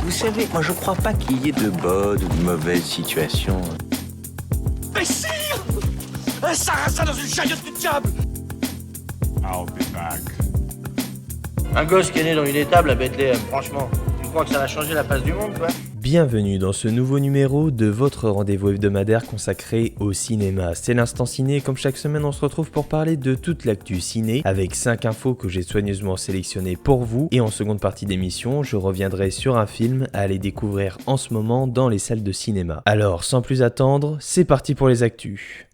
Vous savez, moi je crois pas qu'il y ait de bonnes ou de mauvaises situations. Mais sire! Un sarrasin dans une chariote du diable! I'll be back. Un gosse qui est né dans une étable à Bethléem, franchement, tu crois que ça va changer la face du monde, quoi? Bienvenue dans ce nouveau numéro de votre rendez-vous hebdomadaire consacré au cinéma. C'est l'instant ciné, comme chaque semaine on se retrouve pour parler de toute l'actu ciné avec 5 infos que j'ai soigneusement sélectionnées pour vous. Et en seconde partie d'émission, je reviendrai sur un film à aller découvrir en ce moment dans les salles de cinéma. Alors sans plus attendre, c'est parti pour les actus.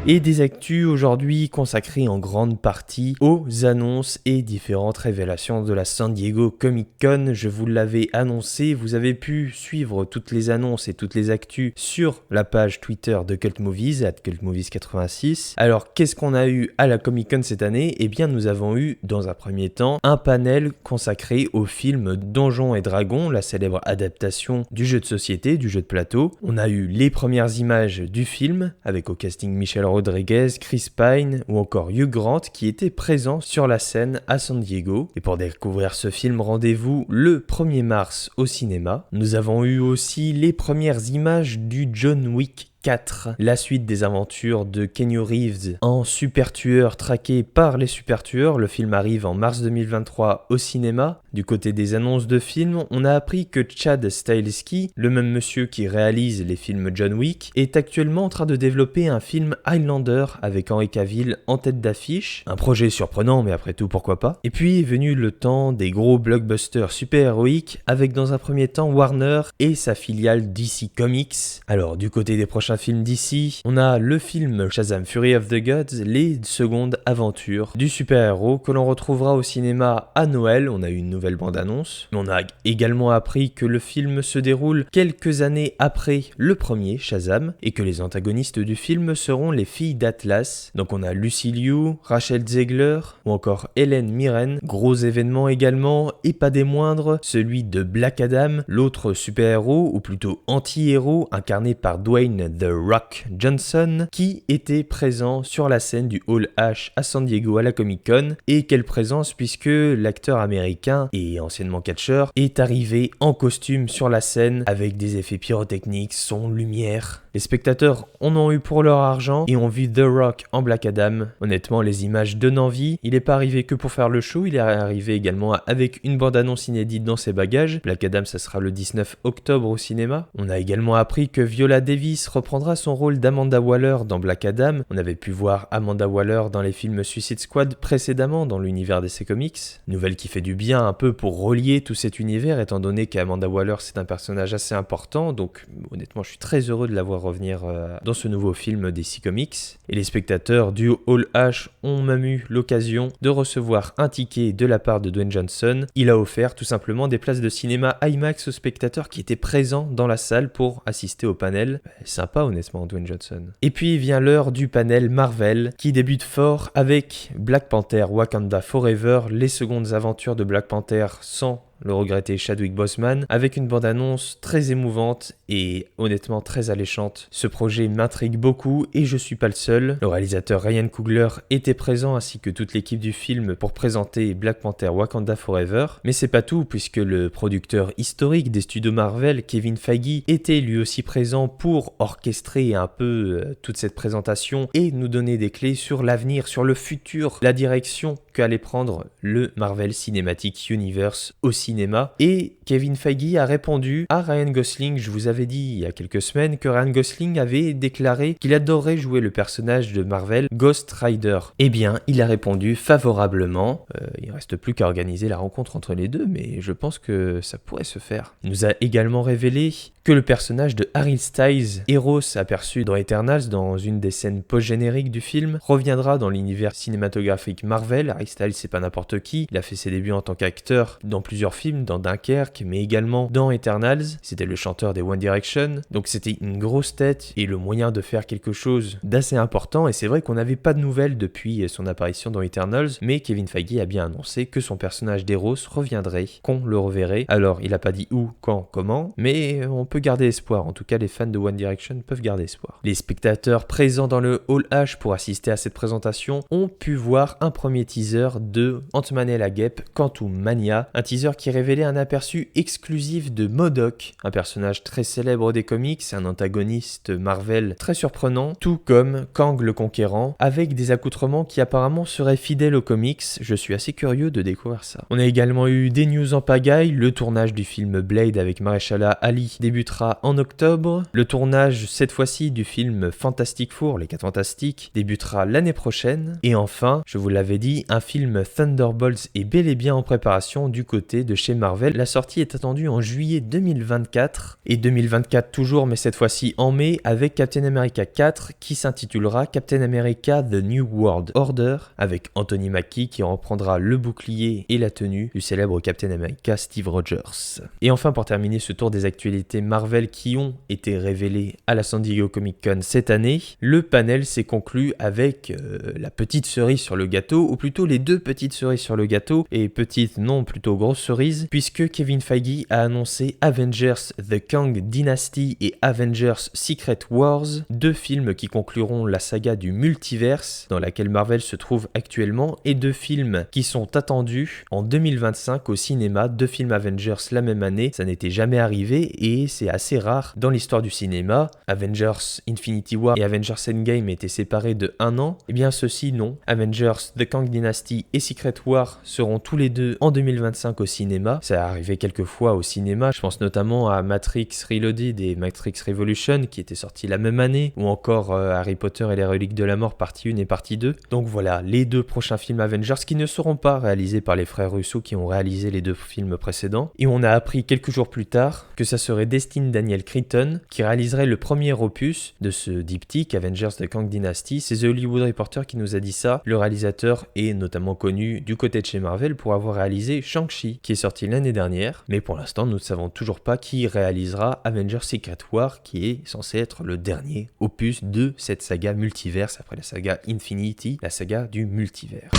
Et des actus aujourd'hui consacrées en grande partie aux annonces et différentes révélations de la San Diego Comic Con. Je vous l'avais annoncé, vous avez pu suivre toutes les annonces et toutes les actus sur la page Twitter de Cult Movies, @cultmovies86. Alors qu'est-ce qu'on a eu à la Comic Con cette année ? Eh bien nous avons eu dans un premier temps un panel consacré au film Donjons et Dragons, la célèbre adaptation du jeu de société, du jeu de plateau. On a eu les premières images du film avec au casting Michelle Rodriguez, Chris Pine ou encore Hugh Grant qui étaient présents sur la scène à San Diego. Et pour découvrir ce film, rendez-vous le 1er mars au cinéma. Nous avons eu aussi les premières images du John Wick 4, la suite des aventures de Keanu Reeves en super tueur traqué par les super tueurs. Le film arrive en mars 2023 au cinéma. Du côté des annonces de films, on a appris que Chad Stahelski, le même monsieur qui réalise les films John Wick, est actuellement en train de développer un film Highlander avec Henry Cavill en tête d'affiche. Un projet surprenant, mais après tout pourquoi pas. Et puis est venu le temps des gros blockbusters super-héroïques avec dans un premier temps Warner et sa filiale DC Comics. Alors du côté des prochains film d'ici, on a le film Shazam Fury of the Gods, les secondes aventures du super-héros que l'on retrouvera au cinéma à Noël. On a eu une nouvelle bande-annonce, mais on a également appris que le film se déroule quelques années après le premier Shazam et que les antagonistes du film seront les filles d'Atlas. Donc on a Lucy Liu, Rachel Zegler ou encore Helen Mirren. Gros événement également, et pas des moindres, celui de Black Adam, l'autre super-héros ou plutôt anti-héros incarné par Dwayne The Rock Johnson, qui était présent sur la scène du Hall H à San Diego à la Comic Con. Et quelle présence, puisque l'acteur américain et anciennement catcheur est arrivé en costume sur la scène avec des effets pyrotechniques, son, lumière. Les spectateurs en ont eu pour leur argent et ont vu The Rock en Black Adam. Honnêtement, les images donnent envie. Il n'est pas arrivé que pour faire le show, il est arrivé également avec une bande-annonce inédite dans ses bagages. Black Adam, ça sera le 19 octobre au cinéma. On a également appris que Viola Davis reprendra son rôle d'Amanda Waller dans Black Adam. On avait pu voir Amanda Waller dans les films Suicide Squad précédemment dans l'univers DC Comics. Nouvelle qui fait du bien un peu pour relier tout cet univers, étant donné qu'Amanda Waller c'est un personnage assez important, donc honnêtement je suis très heureux de la voir revenir dans ce nouveau film DC Comics. Et les spectateurs du Hall H ont même eu l'occasion de recevoir un ticket de la part de Dwayne Johnson. Il a offert tout simplement des places de cinéma IMAX aux spectateurs qui étaient présents dans la salle pour assister au panel. Sympa honnêtement Dwayne Johnson. Et puis vient l'heure du panel Marvel qui débute fort avec Black Panther Wakanda Forever, les secondes aventures de Black Panther sans le regretté Chadwick Boseman, avec une bande-annonce très émouvante et honnêtement très alléchante. Ce projet m'intrigue beaucoup et je suis pas le seul. Le réalisateur Ryan Coogler était présent ainsi que toute l'équipe du film pour présenter Black Panther Wakanda Forever. Mais c'est pas tout, puisque le producteur historique des studios Marvel, Kevin Feige, était lui aussi présent pour orchestrer un peu toute cette présentation et nous donner des clés sur l'avenir, sur le futur, la direction qu'allait prendre le Marvel Cinematic Universe au cinéma. Et Kevin Feige a répondu à Ryan Gosling. Je vous avais dit il y a quelques semaines que Ryan Gosling avait déclaré qu'il adorerait jouer le personnage de Marvel Ghost Rider. Eh bien, il a répondu favorablement. Il ne reste plus qu'à organiser la rencontre entre les deux, mais je pense que ça pourrait se faire. Il nous a également révélé que le personnage de Harry Styles, Eros aperçu dans Eternals dans une des scènes post-génériques du film, reviendra dans l'univers cinématographique Marvel. Harry Styles, c'est pas n'importe qui. Il a fait ses débuts en tant qu'acteur dans plusieurs films, dans Dunkerque, mais également dans Eternals. C'était le chanteur des One Direction. Donc c'était une grosse tête et le moyen de faire quelque chose d'assez important. Et c'est vrai qu'on n'avait pas de nouvelles depuis son apparition dans Eternals, mais Kevin Feige a bien annoncé que son personnage d'Eros reviendrait, qu'on le reverrait. Alors, il a pas dit où, quand, comment, mais on peut garder espoir. En tout cas, les fans de One Direction peuvent garder espoir. Les spectateurs présents dans le Hall H pour assister à cette présentation ont pu voir un premier teaser de Ant-Man et la Guêpe, Quantumania, un teaser qui révélait un aperçu exclusif de MODOK, un personnage très célèbre des comics, un antagoniste Marvel très surprenant, tout comme Kang le Conquérant, avec des accoutrements qui apparemment seraient fidèles aux comics. Je suis assez curieux de découvrir ça. On a également eu des news en pagaille. Le tournage du film Blade avec Mahershala Ali débutera en octobre. Le tournage, cette fois-ci, du film Fantastic Four, les 4 Fantastiques, débutera l'année prochaine. Et enfin, je vous l'avais dit, un film Thunderbolts est bel et bien en préparation du côté de chez Marvel. La sortie est attendue en juillet 2024. Et 2024 toujours, mais cette fois-ci en mai, avec Captain America 4 qui s'intitulera Captain America The New World Order, avec Anthony Mackie qui reprendra le bouclier et la tenue du célèbre Captain America Steve Rogers. Et enfin, pour terminer ce tour des actualités Marvel qui ont été révélées à la San Diego Comic Con cette année, le panel s'est conclu avec la petite cerise sur le gâteau, ou plutôt les deux petites cerises sur le gâteau, et petite non, plutôt grosse cerise, puisque Kevin Feige a annoncé Avengers The Kang Dynasty et Avengers Secret Wars, deux films qui concluront la saga du multiverse dans laquelle Marvel se trouve actuellement, et deux films qui sont attendus en 2025 au cinéma, deux films Avengers la même année, ça n'était jamais arrivé et c'est assez rare dans l'histoire du cinéma. Avengers Infinity War et Avengers Endgame étaient séparés de 1 an, et bien ceci non. Avengers The Kang Dynasty et Secret War seront tous les deux en 2025 au cinéma. Ça est arrivé quelques fois au cinéma, je pense notamment à Matrix Reloaded et Matrix Revolution qui étaient sortis la même année, ou encore Harry Potter et les reliques de la mort partie 1 et partie 2. Donc voilà, les deux prochains films Avengers qui ne seront pas réalisés par les frères Russo qui ont réalisé les deux films précédents. Et on a appris quelques jours plus tard que ça serait Destin Daniel Cretton qui réaliserait le premier opus de ce diptyque Avengers The Kang Dynasty. C'est The Hollywood Reporter qui nous a dit ça. Le réalisateur est notamment connu du côté de chez Marvel pour avoir réalisé Shang-Chi qui est sorti l'année dernière, mais pour l'instant nous ne savons toujours pas qui réalisera Avengers Secret War qui est censé être le dernier opus de cette saga multiverse après la saga Infinity, la saga du multivers.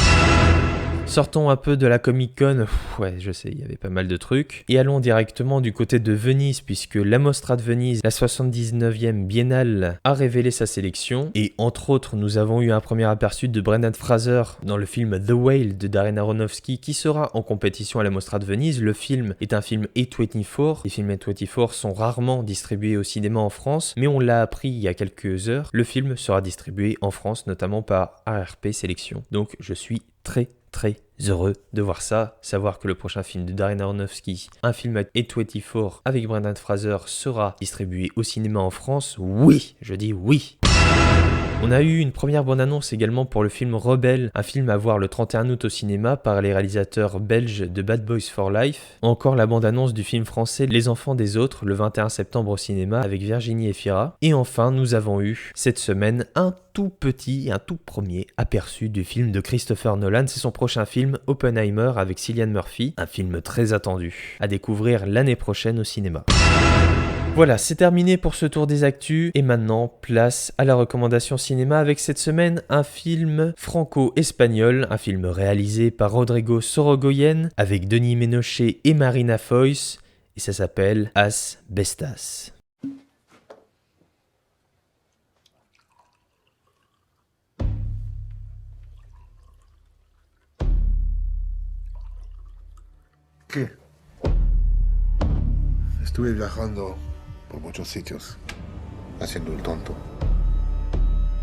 Sortons un peu de la Comic Con, ouais je sais, il y avait pas mal de trucs, et allons directement du côté de Venise, puisque la Mostra de Venise, la 79e biennale, a révélé sa sélection, et entre autres nous avons eu un premier aperçu de Brendan Fraser dans le film The Whale de Darren Aronofsky, qui sera en compétition à la Mostra de Venise. Le film est un film A24, les films A24 sont rarement distribués au cinéma en France, mais on l'a appris il y a quelques heures, le film sera distribué en France, notamment par ARP Sélection, donc je suis très heureux de voir ça, savoir que le prochain film de Darren Aronofsky, un film A24 avec Brendan Fraser, sera distribué au cinéma en France. Oui, je dis oui. On a eu une première bande-annonce également pour le film Rebelle, un film à voir le 31 août au cinéma par les réalisateurs belges de Bad Boys for Life. Encore la bande-annonce du film français Les Enfants des Autres, le 21 septembre au cinéma avec Virginie Efira. Et enfin, nous avons eu cette semaine un tout premier aperçu du film de Christopher Nolan. C'est son prochain film Oppenheimer avec Cillian Murphy, un film très attendu à découvrir l'année prochaine au cinéma. Voilà, c'est terminé pour ce tour des actus, et maintenant, place à la recommandation cinéma avec cette semaine un film franco-espagnol, un film réalisé par Rodrigo Sorogoyen, avec Denis Ménochet et Marina Foïs, et ça s'appelle As Bestas. ¿Qué? Estuve viajando por muchos sitios, haciendo el tonto.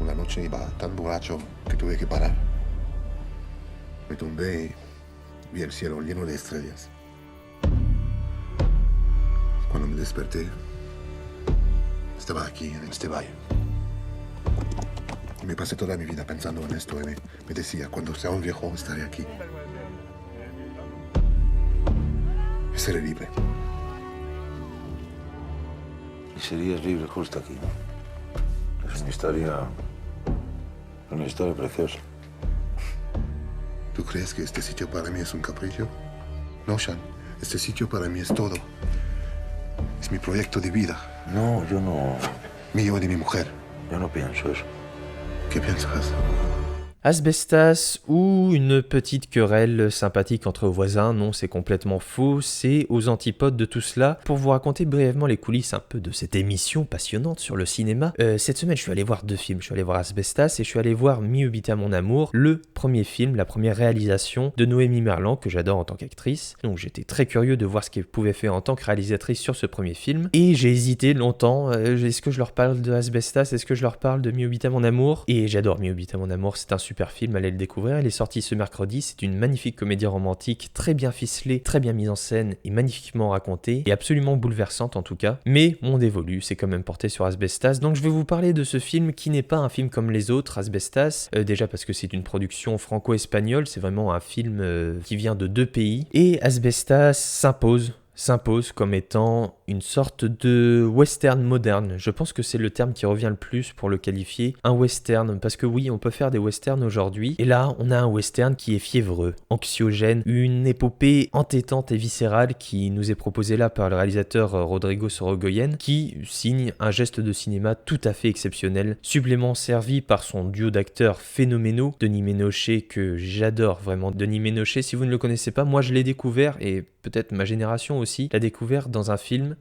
Una noche iba tan borracho que tuve que parar. Me tumbé y vi el cielo lleno de estrellas. Cuando me desperté, estaba aquí, en este valle. Y me pasé toda mi vida pensando en esto y me decía, cuando sea un viejo estaré aquí. Y seré libre. Y serías libre justo aquí, ¿no? Es una historia preciosa. ¿Tú crees que este sitio para mí es un capricho? No, Sean. Este sitio para mí es todo. Es mi proyecto de vida. No, yo no... Mío y de mi mujer. Yo no pienso eso. ¿Qué piensas? Asbestas ou une petite querelle sympathique entre voisins, non, c'est complètement faux, c'est aux antipodes de tout cela. Pour vous raconter brièvement les coulisses un peu de cette émission passionnante sur le cinéma, cette semaine je suis allé voir 2 films, je suis allé voir Asbestas et je suis allé voir Mi ubita mon amour, le premier film, la première réalisation de Noémie Merlan que j'adore en tant qu'actrice. Donc j'étais très curieux de voir ce qu'elle pouvait faire en tant que réalisatrice sur ce premier film et j'ai hésité longtemps, est-ce que je leur parle de Asbestas, est-ce que je leur parle de Mi ubita mon amour? Et j'adore Mi ubita mon amour, c'est un super film, allez le découvrir, il est sorti ce mercredi, c'est une magnifique comédie romantique, très bien ficelée, très bien mise en scène et magnifiquement racontée, et absolument bouleversante en tout cas, mais mon dévolu, c'est quand même porté sur Asbestas, donc je vais vous parler de ce film qui n'est pas un film comme les autres, Asbestas, déjà parce que c'est une production franco-espagnole, c'est vraiment un film qui vient de 2 pays, et Asbestas s'impose comme étant une sorte de western moderne. Je pense que c'est le terme qui revient le plus pour le qualifier, un western, parce que oui, on peut faire des westerns aujourd'hui, et là, on a un western qui est fiévreux, anxiogène, une épopée entêtante et viscérale qui nous est proposée là par le réalisateur Rodrigo Sorogoyen, qui signe un geste de cinéma tout à fait exceptionnel, sublimement servi par son duo d'acteurs phénoménaux, Denis Ménochet, que j'adore vraiment. Denis Ménochet, si vous ne le connaissez pas, moi je l'ai découvert, et peut-être ma génération aussi, l'a découvert dans un film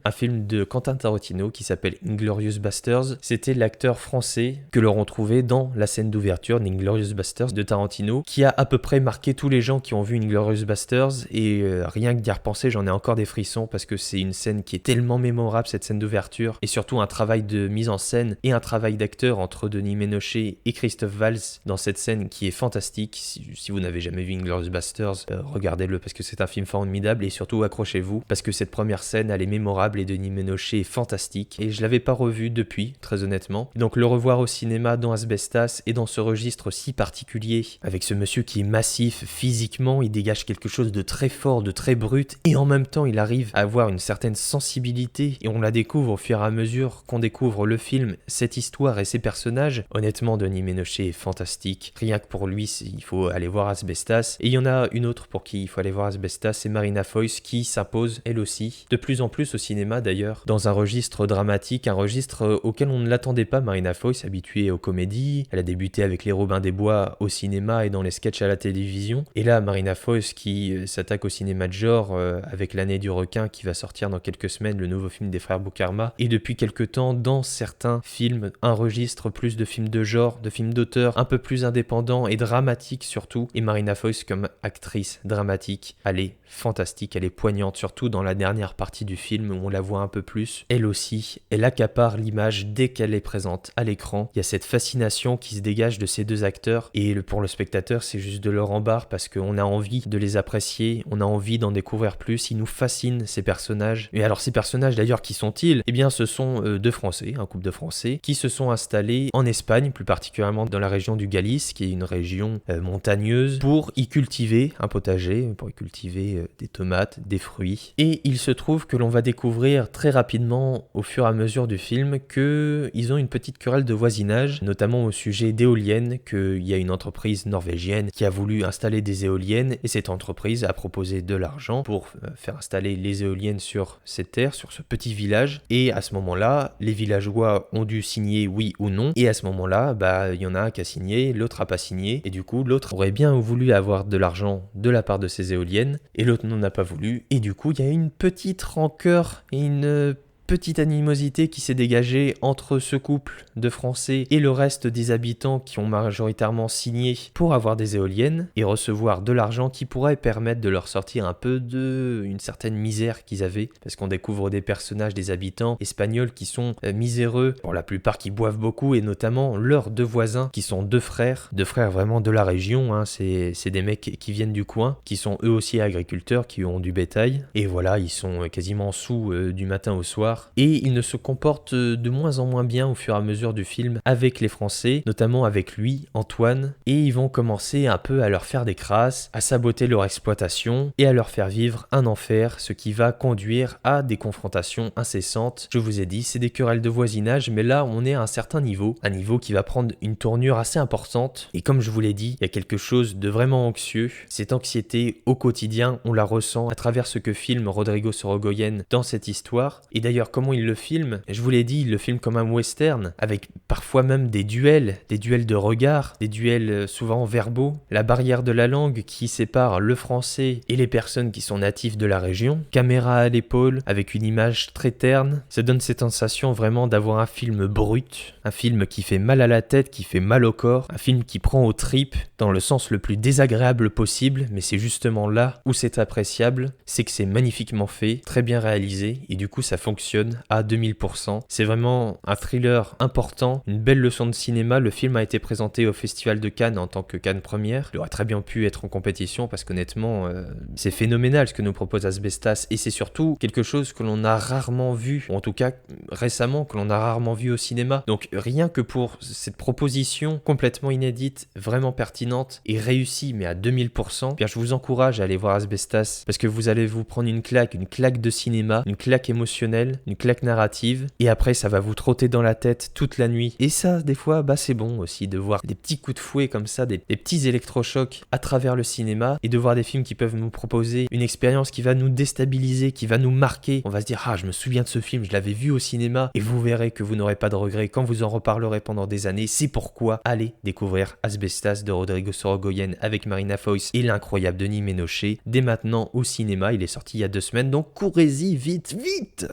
de Quentin Tarantino qui s'appelle Inglourious Basterds. C'était l'acteur français que l'on retrouvait dans la scène d'ouverture d'Inglourious Basterds de Tarantino, qui a à peu près marqué tous les gens qui ont vu Inglourious Basterds, et rien que d'y repenser, j'en ai encore des frissons parce que c'est une scène qui est tellement mémorable, cette scène d'ouverture, et surtout un travail de mise en scène et un travail d'acteur entre Denis Ménochet et Christophe Valls dans cette scène qui est fantastique. Si vous n'avez jamais vu Inglourious Basterds, regardez-le parce que c'est un film formidable, et surtout accrochez-vous parce que cette première scène elle est mémorable et Denis Ménochet est fantastique, et je l'avais pas revu depuis, très honnêtement. Donc le revoir au cinéma dans Asbestas et dans ce registre si particulier, avec ce monsieur qui est massif physiquement, il dégage quelque chose de très fort, de très brut, et en même temps il arrive à avoir une certaine sensibilité, et on la découvre au fur et à mesure qu'on découvre le film, cette histoire et ses personnages. Honnêtement, Denis Ménochet est fantastique, rien que pour lui il faut aller voir Asbestas, et il y en a une autre pour qui il faut aller voir Asbestas, c'est Marina Foïs qui s'impose elle aussi, de plus en plus au cinéma d'ailleurs, dans un registre dramatique, un registre auquel on ne l'attendait pas. Marina Foïs, habituée aux comédies, elle a débuté avec Les Robins des Bois au cinéma et dans les sketchs à la télévision, et là Marina Foïs qui s'attaque au cinéma de genre avec L'Année du Requin qui va sortir dans quelques semaines, le nouveau film des frères Boukarma, et depuis quelques temps dans certains films, un registre plus de films de genre, de films d'auteur, un peu plus indépendants et dramatiques surtout, et Marina Foïs comme actrice dramatique, elle est fantastique, elle est poignante, surtout dans la dernière partie du film où on la voit un peu plus. Elle aussi, elle accapare l'image dès qu'elle est présente à l'écran. Il y a cette fascination qui se dégage de ces 2 acteurs, et pour le spectateur c'est juste de l'or en barre parce qu'on a envie de les apprécier, on a envie d'en découvrir plus, ils nous fascinent ces personnages. Et alors ces personnages d'ailleurs, qui sont-ils? Eh bien ce sont 2 Français, un couple de Français, qui se sont installés en Espagne, plus particulièrement dans la région du Galice, qui est une région montagneuse, pour y cultiver un potager, pour y cultiver des tomates, des fruits. Et il se trouve que l'on va découvrir très rapidement au fur et à mesure du film qu'ils ont une petite querelle de voisinage, notamment au sujet d'éoliennes, qu'il y a une entreprise norvégienne qui a voulu installer des éoliennes, et cette entreprise a proposé de l'argent pour faire installer les éoliennes sur cette terre, sur ce petit village, et à ce moment-là, les villageois ont dû signer oui ou non, et à ce moment-là, il y en a un qui a signé, l'autre a pas signé, et du coup l'autre aurait bien voulu avoir de l'argent de la part de ces éoliennes, et l'autre n'en a pas voulu, et du coup il y a une petite rancœur et une petite animosité qui s'est dégagée entre ce couple de Français et le reste des habitants qui ont majoritairement signé pour avoir des éoliennes et recevoir de l'argent qui pourrait permettre de leur sortir un peu de une certaine misère qu'ils avaient, parce qu'on découvre des personnages, des habitants espagnols qui sont miséreux, pour la plupart qui boivent beaucoup, et notamment leurs 2 voisins qui sont 2 frères vraiment de la région, hein. C'est des mecs qui viennent du coin, qui sont eux aussi agriculteurs, qui ont du bétail, et voilà, ils sont quasiment sous du matin au soir, et ils ne se comportent de moins en moins bien au fur et à mesure du film avec les Français, notamment avec lui, Antoine, et ils vont commencer un peu à leur faire des crasses, à saboter leur exploitation et à leur faire vivre un enfer, ce qui va conduire à des confrontations incessantes. Je vous ai dit, c'est des querelles de voisinage, mais là on est à un certain niveau, un niveau qui va prendre une tournure assez importante, et comme je vous l'ai dit, il y a quelque chose de vraiment anxieux. Cette anxiété au quotidien, on la ressent à travers ce que filme Rodrigo Sorogoyen dans cette histoire, et d'ailleurs D'ailleurs, comment il le filme? Je vous l'ai dit, il le filme comme un western, avec parfois même des duels de regard, des duels souvent verbaux, la barrière de la langue qui sépare le français et les personnes qui sont natifs de la région, caméra à l'épaule, avec une image très terne, ça donne cette sensation vraiment d'avoir un film brut, un film qui fait mal à la tête, qui fait mal au corps, un film qui prend aux tripes dans le sens le plus désagréable possible, mais c'est justement là où c'est appréciable, c'est que c'est magnifiquement fait, très bien réalisé, et du coup ça fonctionne à 2000%. C'est vraiment un thriller important, une belle leçon de cinéma. Le film a été présenté au Festival de Cannes en tant que Cannes première. Il aurait très bien pu être en compétition parce qu'honnêtement, c'est phénoménal ce que nous propose Asbestas, et c'est surtout quelque chose que l'on a rarement vu, ou en tout cas récemment que l'on a rarement vu au cinéma. Donc rien que pour cette proposition complètement inédite, vraiment pertinente et réussie, mais à 2000%, bien je vous encourage à aller voir Asbestas parce que vous allez vous prendre une claque de cinéma, une claque émotionnelle, une claque narrative, et après ça va vous trotter dans la tête toute la nuit. Et ça, des fois, c'est bon aussi de voir des petits coups de fouet comme ça, des petits électrochocs à travers le cinéma, et de voir des films qui peuvent nous proposer une expérience qui va nous déstabiliser, qui va nous marquer. On va se dire, ah, je me souviens de ce film, je l'avais vu au cinéma, et vous verrez que vous n'aurez pas de regrets quand vous en reparlerez pendant des années. C'est pourquoi allez découvrir Asbestas de Rodrigo Sorogoyen avec Marina Foïs et l'incroyable Denis Ménochet dès maintenant au cinéma. Il est sorti il y a 2 semaines, donc courez-y vite, vite!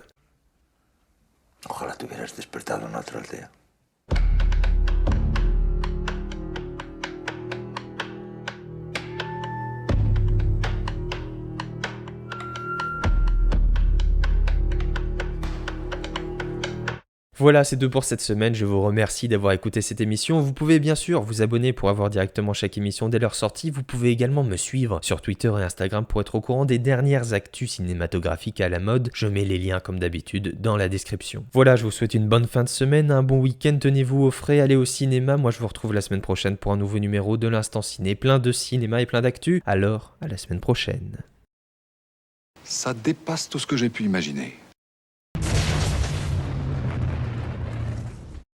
Ojalá te hubieras despertado en otra aldea. Voilà, c'est tout pour cette semaine. Je vous remercie d'avoir écouté cette émission. Vous pouvez bien sûr vous abonner pour avoir directement chaque émission dès leur sortie. Vous pouvez également me suivre sur Twitter et Instagram pour être au courant des dernières actus cinématographiques à la mode. Je mets les liens comme d'habitude dans la description. Voilà, je vous souhaite une bonne fin de semaine, un bon week-end, tenez-vous au frais, allez au cinéma. Moi je vous retrouve la semaine prochaine pour un nouveau numéro de l'Instant Ciné, plein de cinéma et plein d'actu. Alors, à la semaine prochaine. Ça dépasse tout ce que j'ai pu imaginer.